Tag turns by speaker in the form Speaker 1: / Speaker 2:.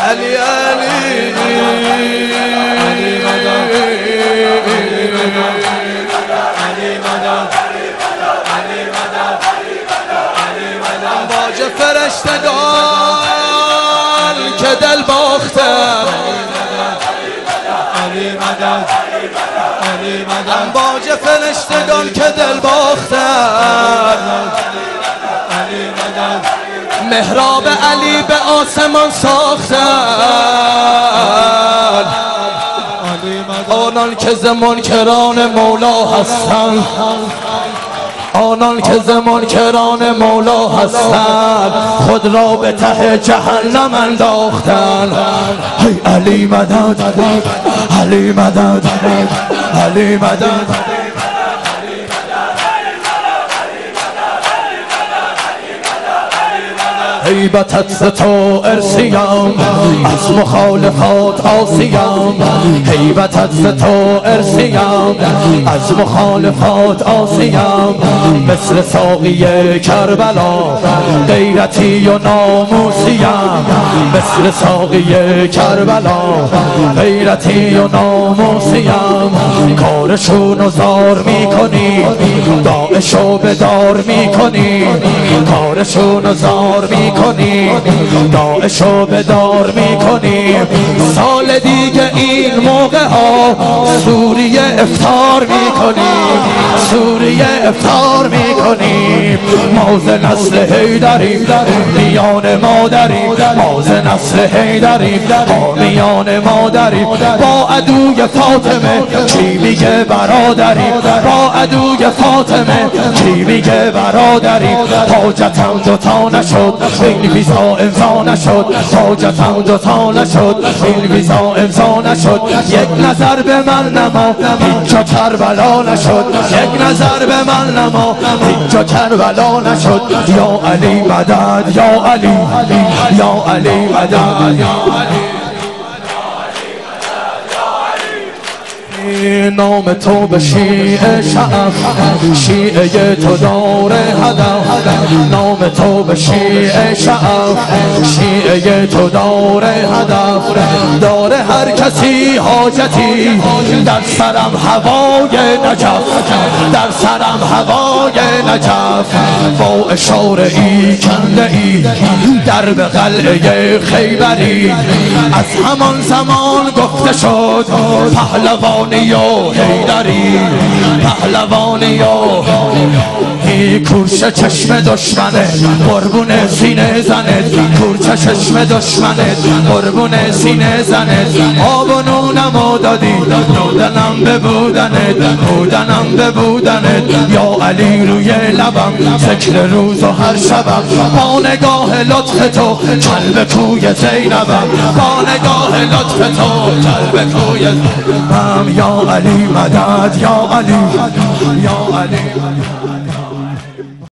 Speaker 1: علی علی باج فرشتگان که دل باختم باج فرشتگان که دل باختم محراب علی به آسمان ساختن آنان که ز منکران مولا هستند آنان که ز منکران مولا هستند خود را به ته جهنم انداختند ای علی مدد علی مدد علی مدد هیبتت ز تو ارسیم از مخالفات آسیم هیبتت ز تو ارسیم از مخالفات آسیم مثل ساقی کربلا غیرتی و ناموسیم مثل ساقی کربلا غیرتی و ناموسیم کارشونو زار میکنی داعشو بدار میکنی کارشونو زار میکنی داعشو بدار میکنی سال دیگه این موقع ها سوریه افطار میکنیم سوریه افطار میکنیم ما ز نسل حیدریم میان مادریم ما ز نسل حیدریم میان مادریم با عدوی فاطمه کی میگه برادریم با عدوی فاطمه کی میگه برادریم حاجتم دوتا نشد این ویزا امضا نشد حاجتم دوتا نشد این ویزا امضا نشد یک نظر به من نما اینجا کربلا نشد یک نظر به من نما اینجا کربلا نشد یا علی مدد یا علی یا علی مدد یا علی نام تو به شیعه شعف شیعه تو دار هدف نام تو به شیعه شعف شیعه تو دار هدف داره هر کسی حاجتی در سرم هوای نجف در سرم هوای نجف با اشاره ای کنده ای در به قلعه خیبری از همان زمان گفته شد پهلوانی یا حیدری پهلوانی یا کورش چشم دشمنه قربون سینه زنه کورش چشم دشمنه قربون سینه زنه آب و نونمو دادی نودنم به بودنت بودنم به بودنت یا علی روی لبم ذکر روز و هر شبم با نگاه لطف تو قلب کوی زینبم با نگاه لطف تو قلب کوی زینبم یا علی مدد یا علی یا علی